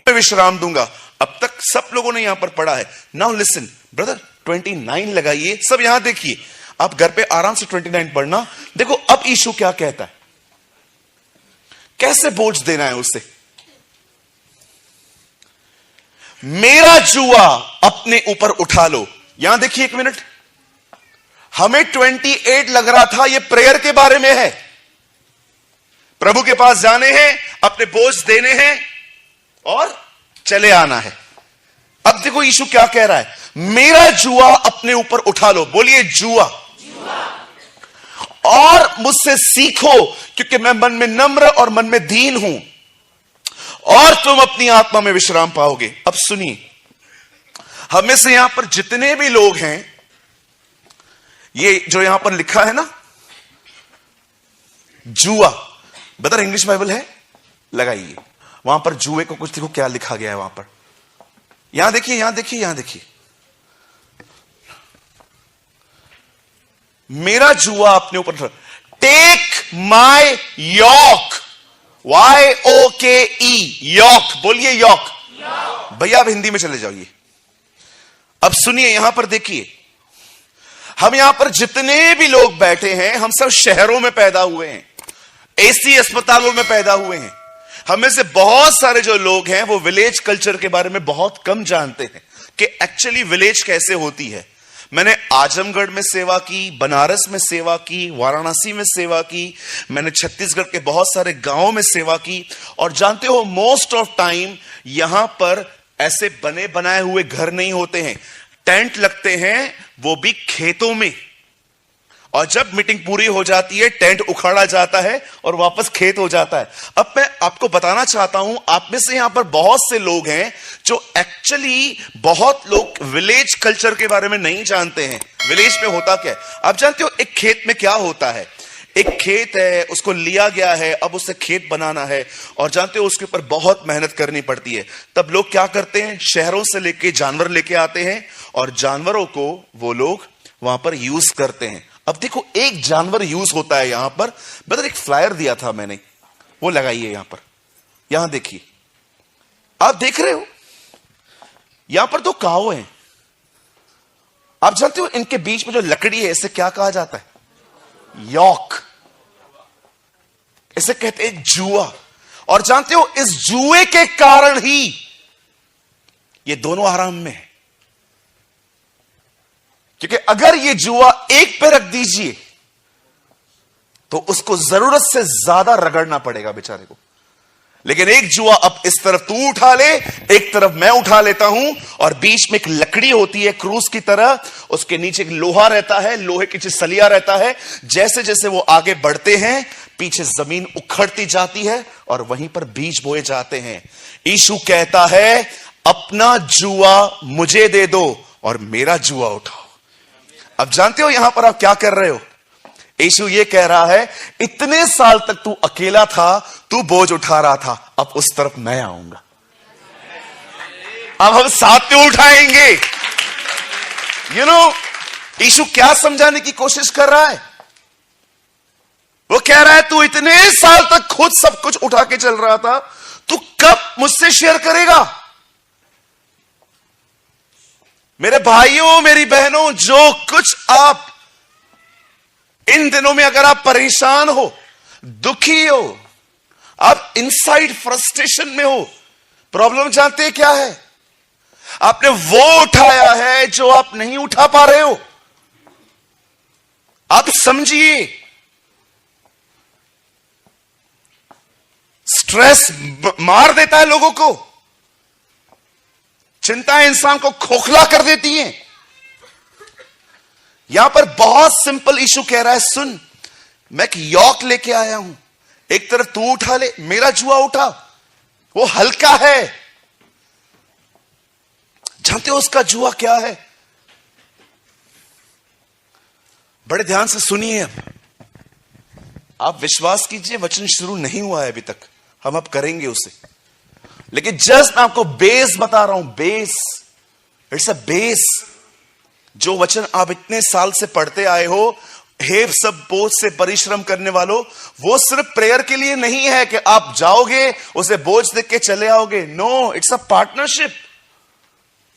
मैं विश्राम दूंगा। अब तक सब लोगों ने यहां पर पढ़ा है। नाउ लिसन ब्रदर, 29 लगाइए, सब यहां देखिए, आप घर पे आराम से 29 पढ़ना। देखो अब यीशु क्या कहता है, कैसे बोझ देना है उसे। मेरा जुआ अपने ऊपर उठा लो। यहां देखिए एक मिनट, हमें 28 लग रहा था ये प्रेयर के बारे में है, प्रभु के पास जाने हैं, अपने बोझ देने हैं और चले आना है। अब देखो यीशु क्या कह रहा है, मेरा जुआ अपने ऊपर उठा लो। बोलिए जुआ। और मुझसे सीखो क्योंकि मैं मन में नम्र और मन में दीन हूं, और तुम अपनी आत्मा में विश्राम पाओगे। अब सुनिए, हमें से यहां पर जितने भी लोग हैं, ये जो यहां पर लिखा है ना जुआ, बता इंग्लिश बाइबल है, लगाइए वहां पर जुए को कुछ देखो क्या लिखा गया है वहां पर। यहां देखिए, यहां देखिए, यहां देखिए, मेरा जुआ अपने ऊपर। Take my yoke, YOKE, yoke. बोलिए यॉक। भैया आप हिंदी में चले जाइए। अब सुनिए, यहां पर देखिए, हम यहां पर जितने भी लोग बैठे हैं, हम सब शहरों में पैदा हुए हैं, एसी अस्पतालों में पैदा हुए हैं। हमें से बहुत सारे जो लोग हैं वो विलेज कल्चर के बारे में बहुत कम जानते हैं कि एक्चुअली विलेज कैसे होती है। मैंने आजमगढ़ में सेवा की, बनारस में सेवा की, वाराणसी में सेवा की, मैंने छत्तीसगढ़ के बहुत सारे गांवों में सेवा की, और जानते हो मोस्ट ऑफ टाइम यहां पर ऐसे बने बनाए हुए घर नहीं होते हैं, टेंट लगते हैं, वो भी खेतों में। और जब मीटिंग पूरी हो जाती है टेंट उखाड़ा जाता है और वापस खेत हो जाता है। अब मैं आपको बताना चाहता हूं, आप में से यहां पर बहुत से लोग हैं जो एक्चुअली, बहुत लोग विलेज कल्चर के बारे में नहीं जानते हैं। विलेज में होता क्या है आप जानते हो? एक खेत में क्या होता है, एक खेत है, उसको लिया गया है, अब उसे खेत बनाना है, और जानते हो उसके ऊपर बहुत मेहनत करनी पड़ती है। तब लोग क्या करते हैं, शहरों से लेके जानवर लेके आते हैं और जानवरों को वो लोग वहां पर यूज करते हैं। अब देखो एक जानवर यूज होता है यहां पर, बदर एक फ्लायर दिया था मैंने, वो लगाइए यहां पर, यहां देखिए, आप देख रहे हो यहां पर 2 काऊ हैं। आप जानते हो इनके बीच में जो लकड़ी है इसे क्या कहा जाता है? यॉक। इसे कहते हैं जुआ। और जानते हो इस जुए के कारण ही ये दोनों आराम में है, क्योंकि अगर ये जुआ एक पे रख दीजिए तो उसको जरूरत से ज्यादा रगड़ना पड़ेगा बेचारे को। लेकिन एक जुआ अब इस तरफ तू उठा ले, एक तरफ मैं उठा लेता हूं, और बीच में एक लकड़ी होती है क्रूस की तरह, उसके नीचे एक लोहा रहता है, लोहे के नीचे सलिया रहता है। जैसे जैसे वो आगे बढ़ते हैं पीछे जमीन उखड़ती जाती है और वहीं पर बीज बोए जाते हैं। यीशु कहता है अपना जुआ मुझे दे दो और मेरा जुआ उठाओ। अब जानते हो यहां पर आप क्या कर रहे हो? यीशु ये कह रहा है इतने साल तक तू अकेला था, तू बोझ उठा रहा था, अब उस तरफ मैं आऊंगा, अब हम साथ में उठाएंगे। यीशु क्या समझाने की कोशिश कर रहा है? वो कह रहा है तू इतने साल तक खुद सब कुछ उठा के चल रहा था, तू कब मुझसे शेयर करेगा? मेरे भाइयों, मेरी बहनों, जो कुछ आप इन दिनों में, अगर आप परेशान हो, दुखी हो, आप इनसाइड फ्रस्ट्रेशन में हो, प्रॉब्लम जानते हैं क्या है? आपने वो उठाया है जो आप नहीं उठा पा रहे हो। आप समझिए, स्ट्रेस मार देता है लोगों को, चिंता इंसान को खोखला कर देती है। यहां पर बहुत सिंपल इशू कह रहा है, सुन, मैं एक यॉक लेके आया हूं, एक तरफ तू उठा ले, मेरा जुआ उठा, वो हल्का है। जानते हो उसका जुआ क्या है? बड़े ध्यान से सुनिए। अब आप विश्वास कीजिए, वचन शुरू नहीं हुआ है अभी तक, हम अब करेंगे उसे, लेकिन जस्ट मैं आपको बेस बता रहा हूं, बेस, इट्स अ बेस। जो वचन आप इतने साल से पढ़ते आए हो हे सब बोझ से परिश्रम करने वालों, वो सिर्फ प्रेयर के लिए नहीं है कि आप जाओगे उसे बोझ देख के चले आओगे। No, it's a partnership.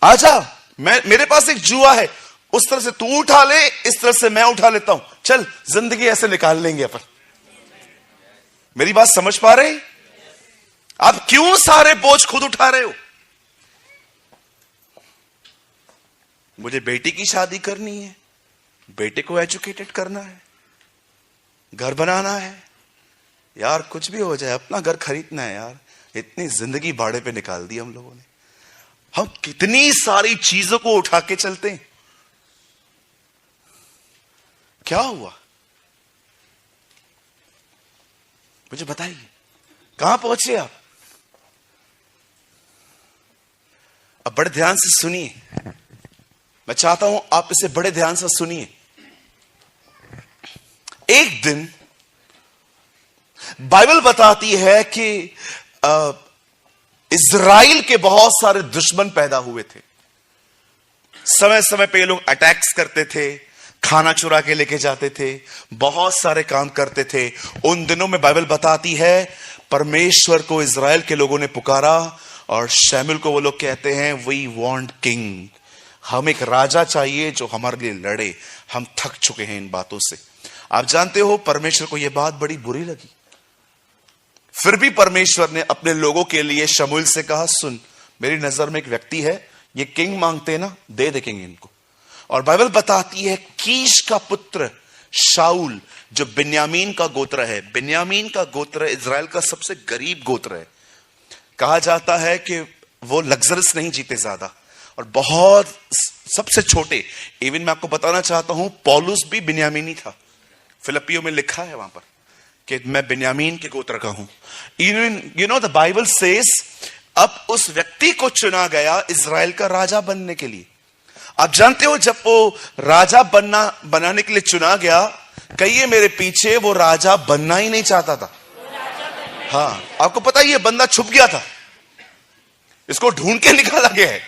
आजा, मेरे पास एक जुआ है, उस तरह से तू उठा ले, इस तरह से मैं उठा लेता हूं, चल जिंदगी ऐसे निकाल लेंगे अपन। मेरी बात समझ पा रहे? आप क्यों सारे बोझ खुद उठा रहे हो? मुझे बेटी की शादी करनी है, बेटे को एजुकेटेड करना है, घर बनाना है, यार कुछ भी हो जाए अपना घर खरीदना है। यार इतनी जिंदगी भाड़े पे निकाल दी हम लोगों ने। हम कितनी सारी चीजों को उठा के चलते हैं। क्या हुआ मुझे बताइए, कहां पहुंचे आप? अब बड़े ध्यान से सुनिए, मैं चाहता हूं आप इसे बड़े ध्यान से सुनिए। एक दिन बाइबल बताती है कि इज़राइल के बहुत सारे दुश्मन पैदा हुए थे। समय समय पे ये लोग अटैक्स करते थे, खाना चुरा के लेके जाते थे, बहुत सारे काम करते थे। उन दिनों में बाइबल बताती है परमेश्वर को इज़राइल के लोगों ने पुकारा और शमूएल को वो लोग कहते हैं वी वांट किंग, हम एक राजा चाहिए जो हमारे लिए लड़े, हम थक चुके हैं इन बातों से। आप जानते हो परमेश्वर को यह बात बड़ी बुरी लगी। फिर भी परमेश्वर ने अपने लोगों के लिए शमूएल से कहा, सुन, मेरी नजर में एक व्यक्ति है, ये किंग मांगते हैं ना, दे देंगे इनको। और बाइबल बताती है कीश का पुत्र शाऊल, जो बिन्यामीन का गोत्र है, बिन्यामीन का गोत्र इज़राइल का सबसे गरीब गोत्र है। कहा जाता है कि वो लग्जरियस नहीं जीते ज्यादा, और बहुत सबसे छोटे। इवन मैं आपको बताना चाहता हूं, पौलुस भी बिन्यामीनी था। फिलिपियों में लिखा है वहां पर कि मैं बिन्यामीन के गोत्र का हूं। Even you know the Bible says, अब उस व्यक्ति को चुना गया इज़राइल का राजा बनने के लिए। आप जानते हो जब वो राजा बनाने के लिए चुना गया, कहिए मेरे पीछे, वो राजा बनना ही नहीं चाहता था। हाँ, आपको पता है ये बंदा छुप गया था, इसको ढूंढ के निकाला गया है।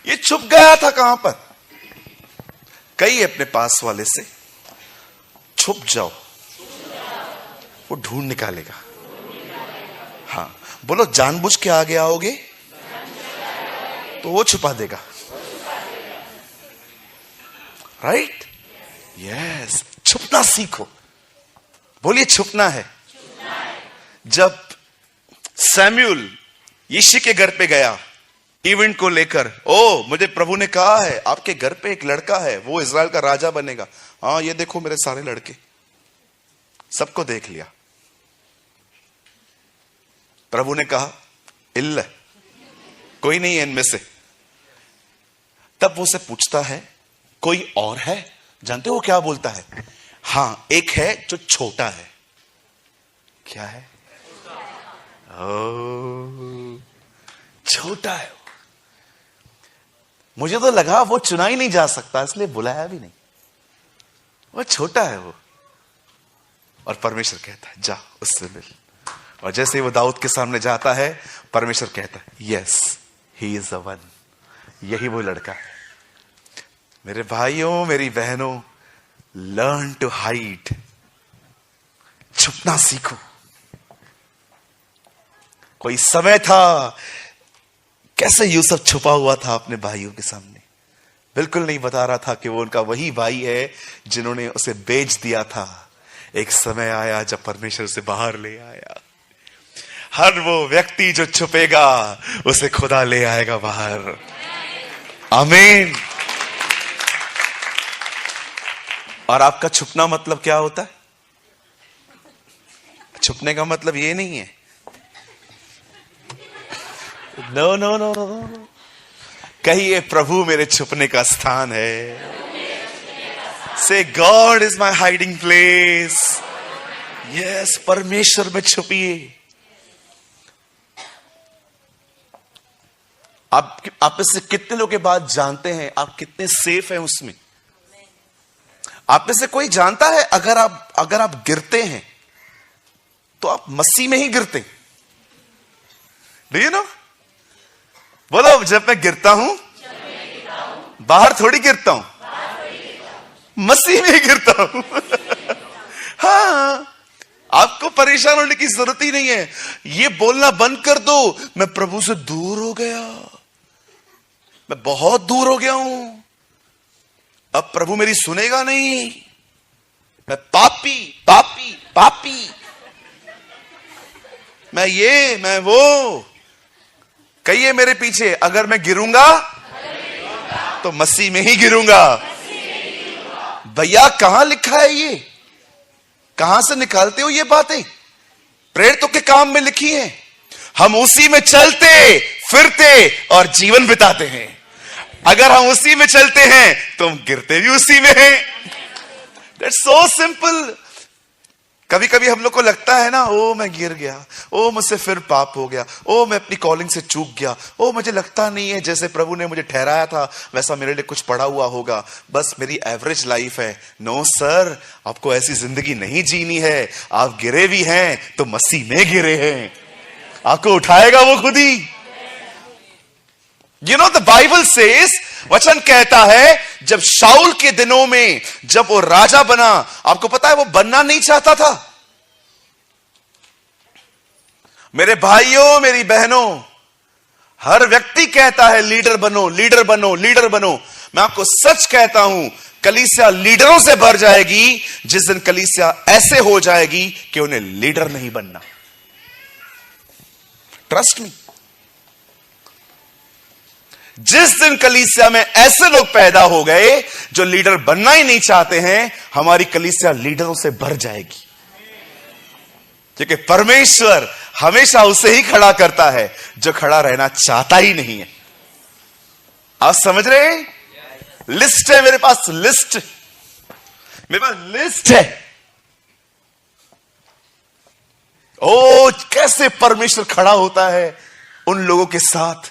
ये छुप गया था कहां पर? कहिए अपने पास वाले से, छुप जाओ, वो ढूंढ निकालेगा। हाँ, बोलो जानबूझ के आगे आओगे तो वो छुपा देगा। राइट? यस, छुपना सीखो। बोलिए छुपना है। जब सैमुअल यिशै के घर पे गया इवेंट को लेकर, ओ मुझे प्रभु ने कहा है आपके घर पे एक लड़का है, वो इज़राइल का राजा बनेगा। हाँ, ये देखो मेरे सारे लड़के, सबको देख लिया। प्रभु ने कहा इल्ल, कोई नहीं है इनमें से। तब वो से पूछता है कोई और है? जानते हो क्या बोलता है? हाँ, एक है जो छोटा है। क्या है? ओ, छोटा है। मुझे तो लगा वो चुना ही नहीं जा सकता, इसलिए बुलाया भी नहीं। वो छोटा है वो। और परमेश्वर कहता है जा उससे मिल। और जैसे ही वो दाऊद के सामने जाता है, परमेश्वर कहता है yes, he is the one, यही वो लड़का है। मेरे भाइयों, मेरी बहनों, लर्न टू हाइड, छुपना सीखो। कोई समय था, कैसे यूसुफ छुपा हुआ था अपने भाइयों के सामने, बिल्कुल नहीं बता रहा था कि वो उनका वही भाई है जिन्होंने उसे बेच दिया था। एक समय आया जब परमेश्वर उसे बाहर ले आया। हर वो व्यक्ति जो छुपेगा उसे खुदा ले आएगा बाहर। आमीन। और आपका छुपना मतलब क्या होता है? छुपने का मतलब ये नहीं है, नो नो नो नो, कहिए प्रभु मेरे छुपने का स्थान है। से God is my hiding place. Yes, परमेश्वर में छुपिए। आप इससे कितने लोग के बाद जानते हैं आप कितने सेफ हैं उसमें? आप में से कोई जानता है अगर आप गिरते हैं तो आप मसीह में ही गिरते हैं? Do you know? बोलो, जब मैं गिरता हूं बाहर थोड़ी गिरता हूं, मसीह में गिरता हूं। हाँ, आपको परेशान होने की जरूरत ही नहीं है। ये बोलना बंद कर दो, मैं प्रभु से दूर हो गया, मैं बहुत दूर हो गया हूं, अब प्रभु मेरी सुनेगा नहीं, मैं पापी पापी पापी, मैं ये मैं वो। कहिए मेरे पीछे, अगर मैं गिरूंगा तो मसीह में ही गिरूंगा। भैया कहां लिखा है ये? कहां से निकालते हो ये बातें? प्रेरितों के काम में लिखी है। हम उसी में चलते फिरते और जीवन बिताते हैं। अगर हम उसी में चलते हैं तो हम गिरते भी उसी में हैं। That's so simple. कभी कभी हम लोग को लगता है ना, ओ मैं गिर गया, ओ मुझसे फिर पाप हो गया, ओ मैं अपनी कॉलिंग से चूक गया, ओ मुझे लगता नहीं है जैसे प्रभु ने मुझे ठहराया था वैसा मेरे लिए कुछ पड़ा हुआ होगा, बस मेरी एवरेज लाइफ है। नो सर, आपको ऐसी जिंदगी नहीं जीनी है। आप गिरे भी हैं तो मसीह में गिरे हैं, आपको उठाएगा वो खुद ही। You know, the Bible says, वचन कहता है, जब शाऊल के दिनों में जब वो राजा बना, आपको पता है वो बनना नहीं चाहता था। मेरे भाइयों मेरी बहनों, हर व्यक्ति कहता है लीडर बनो लीडर बनो लीडर बनो। मैं आपको सच कहता हूं, कलीसिया लीडरों से भर जाएगी जिस दिन कलीसिया ऐसे हो जाएगी कि उन्हें लीडर नहीं बनना। ट्रस्ट मी, जिस दिन कलीसिया में ऐसे लोग पैदा हो गए जो लीडर बनना ही नहीं चाहते हैं, हमारी कलीसिया लीडरों से भर जाएगी। क्योंकि परमेश्वर हमेशा उसे ही खड़ा करता है जो खड़ा रहना चाहता ही नहीं है। आप समझ रहे हैं? लिस्ट है मेरे पास, लिस्ट, मेरे पास लिस्ट है। ओ कैसे परमेश्वर खड़ा होता है उन लोगों के साथ।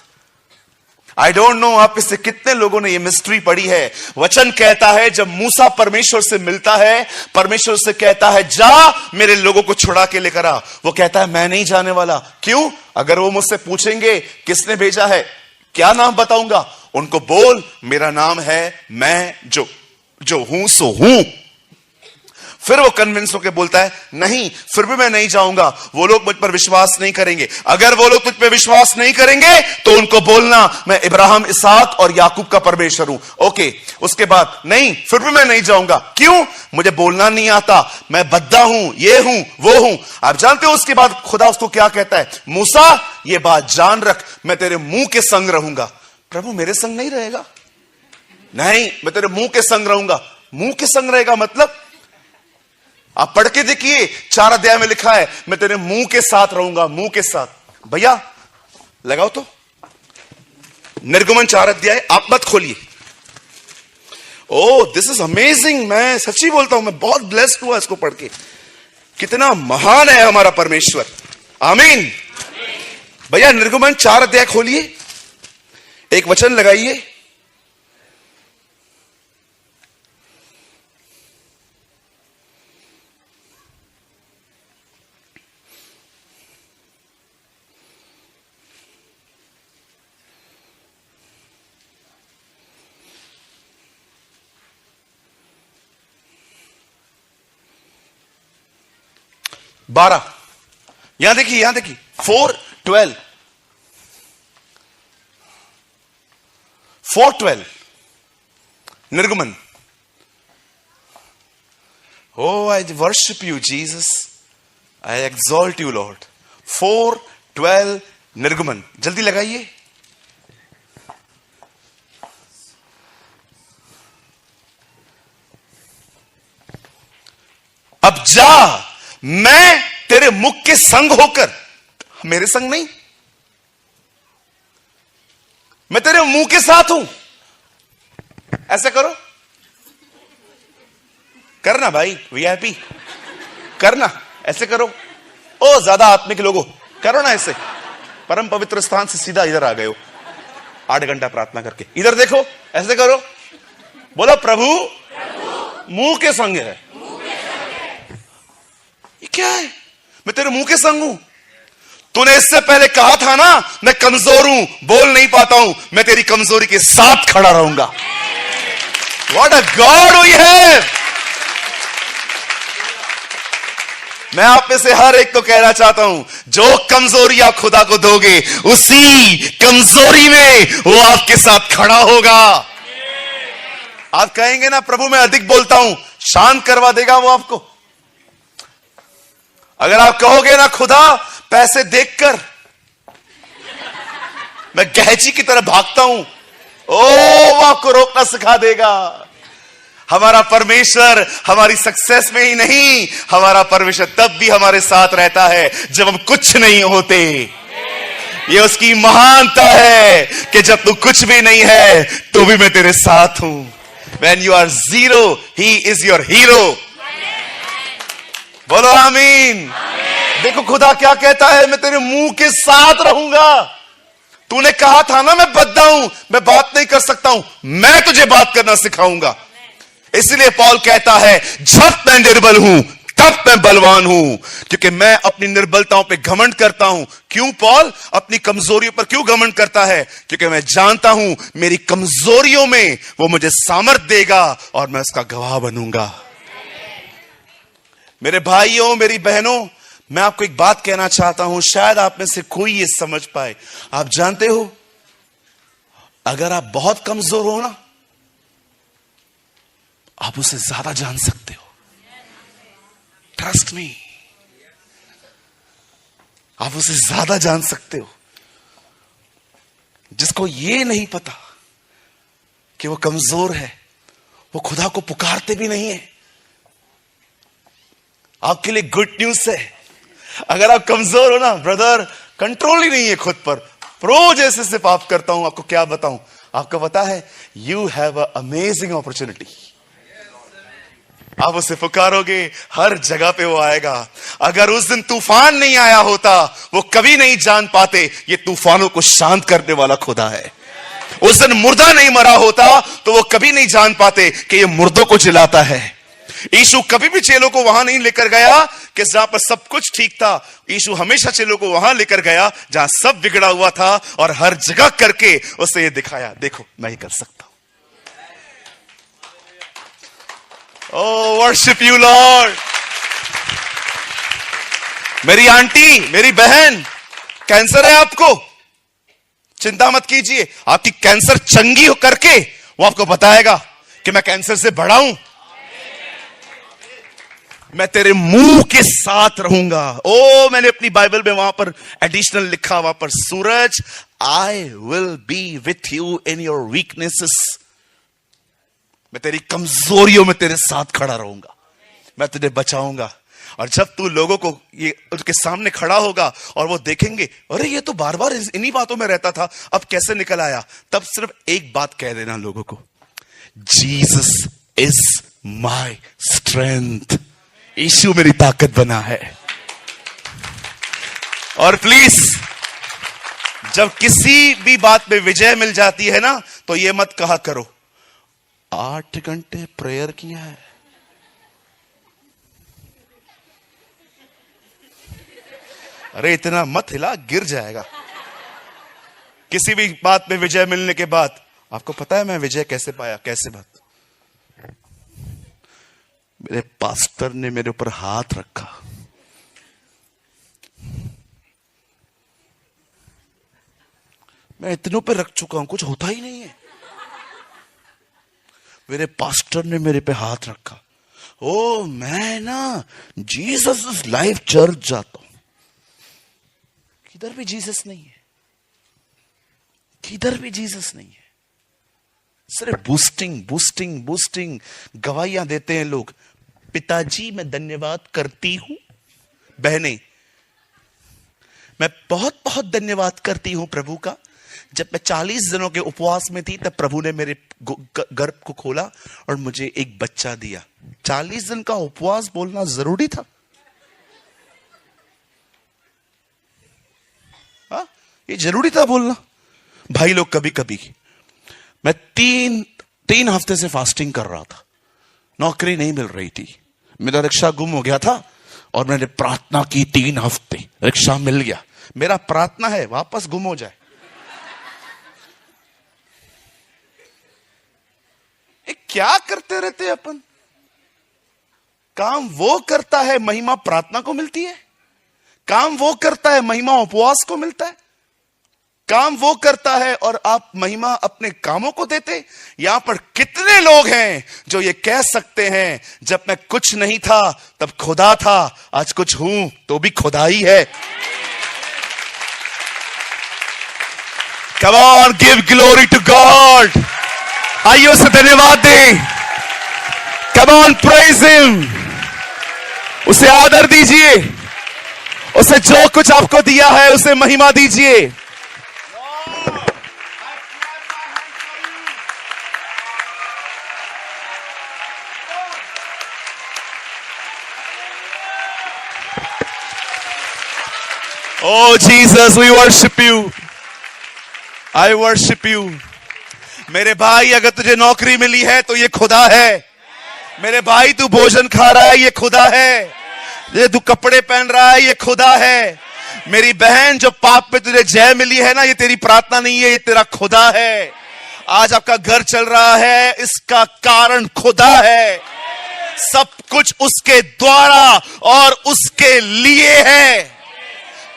आई डोंट नो आप इससे कितने लोगों ने ये मिस्ट्री पढ़ी है। वचन कहता है जब मूसा परमेश्वर से मिलता है, परमेश्वर से कहता है जा मेरे लोगों को छुड़ा के लेकर आ। वो कहता है मैं नहीं जाने वाला। क्यों? अगर वो मुझसे पूछेंगे किसने भेजा है, क्या नाम बताऊंगा? उनको बोल मेरा नाम है मैं जो हूं सो हूं। फिर वो कन्विंस होकर बोलता है नहीं, फिर भी मैं नहीं जाऊंगा, वो लोग मुझ पर विश्वास नहीं करेंगे। अगर वो लोग तुझ पर विश्वास नहीं करेंगे तो उनको बोलना मैं इब्राहिम, इसहाक और याकूब का परमेश्वर हूं। ओके, उसके बाद नहीं, फिर भी मैं नहीं जाऊंगा। क्यों? मुझे बोलना नहीं आता, मैं बद्दा हूं, ये हूं वो हूं। आप जानते हो उसके बाद खुदा उसको क्या कहता है? मूसा ये बात जान रख, मैं तेरे मुंह के संग रहूंगा। प्रभु मेरे संग नहीं रहेगा? नहीं, मैं तेरे मुंह के संग रहूंगा। मुंह के संग रहेगा मतलब आप पढ़ के देखिए, 4 अध्याय में लिखा है मैं तेरे मुंह के साथ रहूंगा, मुंह के साथ। भैया लगाओ तो निर्गमन 4 अध्याय, आप मत खोलिए। Oh this is amazing. मैं सच्ची बोलता हूं, मैं बहुत ब्लेस्ड हुआ इसको पढ़ के। कितना महान है हमारा परमेश्वर। आमीन। भैया निर्गमन 4 अध्याय खोलिए, एक वचन लगाइए। यहां देखिए 4:12 निर्गमन। Oh, I worship you, Jesus. I exalt you, Lord. 4:12 निर्गमन, जल्दी लगाइए। अब जा, मैं तेरे मुख के संग होकर, मेरे संग नहीं, मैं तेरे मुंह के साथ हूं। ऐसे करो, करना भाई, वीआईपी करना, ऐसे करो। ओ ज्यादा आत्मिक लोगों, करो ना ऐसे। परम पवित्र स्थान से सीधा इधर आ गए हो 8 घंटा प्रार्थना करके। इधर देखो, ऐसे करो, बोलो प्रभु मुंह के संग है। ये क्या है? मैं तेरे मुंह के संग हूं। तूने इससे पहले कहा था ना मैं कमजोर हूं, बोल नहीं पाता हूं, मैं तेरी कमजोरी के साथ खड़ा रहूंगा। What a God we have. मैं आप में से हर एक को कहना चाहता हूं, जो कमजोरी आप खुदा को दोगे, उसी कमजोरी में वो आपके साथ खड़ा होगा। आप कहेंगे ना, प्रभु मैं अधिक बोलता हूं, शांत करवा देगा वो आपको। अगर आप कहोगे ना, खुदा पैसे देखकर मैं गहजी की तरह भागता हूं, वो आपको रोकना सिखा देगा। हमारा परमेश्वर हमारी सक्सेस में ही नहीं, हमारा परमेश्वर तब भी हमारे साथ रहता है जब हम कुछ नहीं होते। ये उसकी महानता है कि जब तू कुछ भी नहीं है तो भी मैं तेरे साथ हूं। When you are zero, he is your hero. बोलो आमीन। देखो खुदा क्या कहता है, मैं तेरे मुंह के साथ रहूंगा। तूने कहा था ना मैं बद्दा हूं, मैं बात नहीं कर सकता हूं, मैं तुझे बात करना सिखाऊंगा। इसलिए पौल कहता है, जब मैं निर्बल हूं तब मैं बलवान हूं, क्योंकि मैं अपनी निर्बलताओं पे घमंड करता हूं। क्यों पौल अपनी कमजोरियों पर क्यों घमंड करता है? क्योंकि मैं जानता हूं मेरी कमजोरियों में वो मुझे सामर्थ देगा और मैं उसका गवाह बनूंगा। मेरे भाइयों, मेरी बहनों, मैं आपको एक बात कहना चाहता हूं, शायद आप में से कोई ये समझ पाए। आप जानते हो, अगर आप बहुत कमजोर हो ना, आप उसे ज्यादा जान सकते हो। ट्रस्ट मी, आप उसे ज्यादा जान सकते हो। जिसको ये नहीं पता कि वो कमजोर है, वो खुदा को पुकारते भी नहीं है। आपके लिए गुड न्यूज है, अगर आप कमजोर हो ना ब्रदर, कंट्रोल ही नहीं है खुद पर, रोज ऐसे से पाप करता हूं। आपको क्या बताऊं, आपको पता है, you have a amazing opportunity. आप उसे पुकारोगे, हर जगह पे वो आएगा। अगर उस दिन तूफान नहीं आया होता, वो कभी नहीं जान पाते ये तूफानों को शांत करने वाला खुदा है। उस दिन मुर्दा नहीं मरा होता तो वो कभी नहीं जान पाते कि ये मुर्दों को जिलाता है। यीशु कभी भी चेलों को वहां नहीं लेकर गया कि जहां पर सब कुछ ठीक था। यीशु हमेशा चेलों को वहां लेकर गया जहां सब बिगड़ा हुआ था, और हर जगह करके उसे ये दिखाया, देखो मैं ये कर सकता हूं। Oh, worship you, Lord. मेरी आंटी, मेरी बहन, कैंसर है आपको, चिंता मत कीजिए। आपकी कैंसर चंगी हो करके वो आपको बताएगा कि मैं कैंसर से बड़ा हूं, मैं तेरे मुंह के साथ रहूंगा। ओ, मैंने अपनी बाइबल में वहां पर एडिशनल लिखा, वहां पर, Suraj, I will be with you in your weaknesses. मैं तेरी कमजोरियों में तेरे साथ खड़ा रहूंगा, मैं तुझे बचाऊंगा। और जब तू लोगों को ये उनके सामने खड़ा होगा और वो देखेंगे, अरे ये तो बार बार इन्हीं बातों में रहता था, अब कैसे निकल आया, तब सिर्फ एक बात कह देना लोगों को, जीसस इज माई स्ट्रेंथ। यीशु मेरी ताकत बना है। और प्लीज, जब किसी भी बात में विजय मिल जाती है ना, तो ये मत कहा करो 8 घंटे प्रेयर किया है। अरे इतना मत हिला, गिर जाएगा। किसी भी बात में विजय मिलने के बाद, आपको पता है मैं विजय कैसे पाया? कैसे बात? मेरे पास्टर ने मेरे ऊपर हाथ रखा, मैं इतनों पे रख चुका हूं, कुछ होता ही नहीं है। मेरे पास्टर ने मेरे पे हाथ रखा। ओ, मैं ना जीसस लाइफ चर्च जाता हूं, किधर भी जीसस नहीं है, किधर भी जीसस नहीं है। सिर्फ बूस्टिंग बूस्टिंग बूस्टिंग गवाहियां देते हैं लोग। पिताजी मैं धन्यवाद करती हूं, बहनें मैं बहुत बहुत धन्यवाद करती हूं प्रभु का। जब मैं 40 दिनों के उपवास में थी, तब प्रभु ने मेरे गर्भ को खोला और मुझे एक बच्चा दिया। 40 दिन का उपवास बोलना जरूरी था? हाँ, ये जरूरी था बोलना? भाई लोग, कभी कभी मैं तीन हफ्ते से फास्टिंग कर रहा था, नौकरी नहीं मिल रही थी, मेरा रिक्शा गुम हो गया था, और मैंने प्रार्थना की 3 हफ्ते, रिक्शा मिल गया। मेरा प्रार्थना है वापस गुम हो जाए। क्या करते रहते अपन? काम वो करता है, महिमा प्रार्थना को मिलती है। काम वो करता है, महिमा उपवास को मिलता है। काम वो करता है और आप महिमा अपने कामों को देते। यहां पर कितने लोग हैं जो ये कह सकते हैं, जब मैं कुछ नहीं था तब खुदा था, आज कुछ हूं तो भी खुदा ही है। Come on, give glory to God. आइए उसे धन्यवाद दें। Come on, praise him. उसे आदर दीजिए। उसे जो कुछ आपको दिया है उसे महिमा दीजिए। Oh Jesus, we worship you. I worship you. मेरे भाई, अगर तुझे नौकरी मिली है तो ये खुदा है। मेरे भाई, तू भोजन खा रहा है, ये खुदा है। ये तू कपड़े पहन रहा है, ये खुदा है। मेरी बहन, जो पाप पे तुझे जय मिली है ना, ये तेरी प्रार्थना नहीं है, ये तेरा खुदा है। आज आपका घर चल रहा है, इसका कारण खुदा है। सब कुछ उसके द्वारा और उसके लिए है।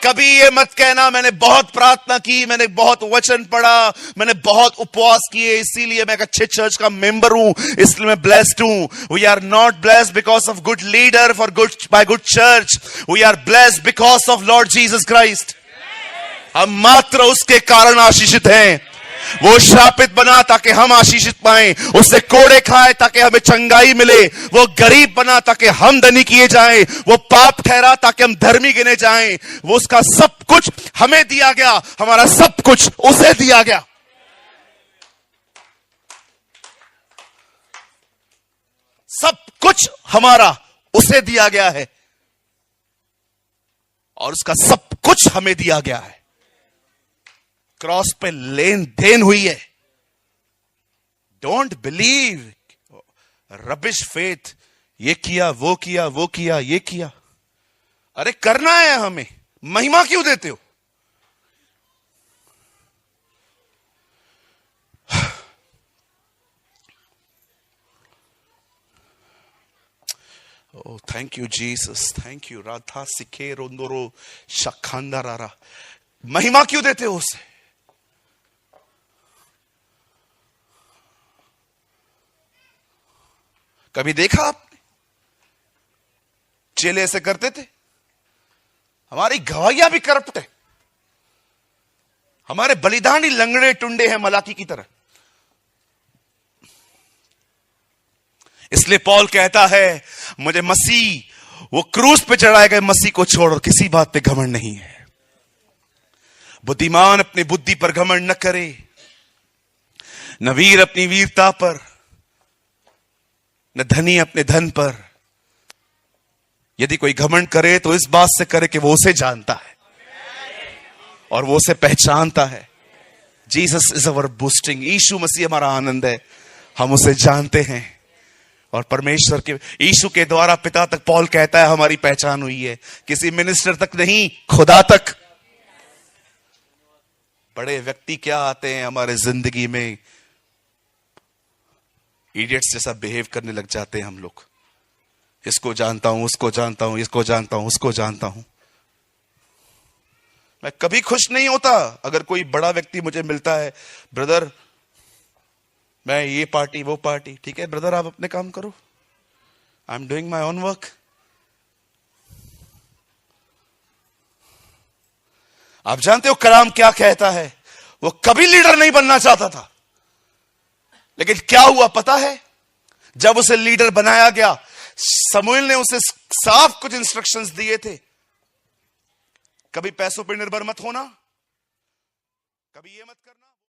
कभी ये मत कहना मैंने बहुत प्रार्थना की, मैंने बहुत वचन पढ़ा, मैंने बहुत उपवास किए, इसीलिए मैं एक अच्छे चर्च का मेंबर हूं, इसलिए मैं ब्लेस्ड हूं। We are not blessed because of good leader for good by good church. We are blessed because of Lord Jesus Christ. हम मात्र उसके कारण आशीषित हैं। वो श्रापित बना ताकि हम आशीषित पाएं, उससे कोड़े खाए ताकि हमें चंगाई मिले, वो गरीब बना ताकि हम धनी किए जाएं, वो पाप ठहरा ताकि हम धर्मी गिने जाएं। वो उसका सब कुछ हमें दिया गया, हमारा सब कुछ उसे दिया गया। सब कुछ हमारा उसे दिया गया है और उसका सब कुछ हमें दिया गया है। क्रॉस पे लेन देन हुई है। डोंट बिलीव रबिश फेथ, ये किया वो किया वो किया ये किया। अरे करना है हमें, महिमा क्यों देते हो? Oh, thank you Jesus, thank you Radha सिखे रोंदोरो शखांदारा। महिमा क्यों देते हो उसे? कभी देखा आपने चेले ऐसे करते थे? हमारी गवाहियां भी करप्ट है, हमारे बलिदानी लंगड़े टुंडे हैं मलाकी की तरह। इसलिए पौल कहता है, मुझे मसीह, वो क्रूस पे चढ़ाए गए मसीह को छोड़ किसी बात पे घमंड नहीं है। बुद्धिमान अपनी बुद्धि पर घमंड न करे, न वीर अपनी वीरता पर, न धनी अपने धन पर। यदि कोई घमंड करे तो इस बात से करे कि वो उसे जानता है और वो उसे पहचानता है। Jesus is our boosting. Yeshu Masih हमारा आनंद है, हम उसे जानते हैं और परमेश्वर के यीशु के द्वारा पिता तक पौल कहता है हमारी पहचान हुई है। किसी मिनिस्टर तक नहीं, खुदा तक। बड़े व्यक्ति क्या आते हैं हमारे जिंदगी में, इडियट्स जैसा बिहेव करने लग जाते हैं हम लोग। इसको जानता हूं, उसको जानता हूं, इसको जानता हूं, उसको जानता हूं। मैं कभी खुश नहीं होता अगर कोई बड़ा व्यक्ति मुझे मिलता है, ब्रदर मैं ये पार्टी वो पार्टी। ठीक है ब्रदर, आप अपने काम करो, I am doing my own work. आप जानते हो कलाम क्या कहता है? वो कभी लीडर नहीं बनना चाहता था, लेकिन क्या हुआ पता है? जब उसे लीडर बनाया गया, शमूएल ने उसे साफ कुछ इंस्ट्रक्शंस दिए थे। कभी पैसों पर निर्भर मत होना, कभी ये मत करना।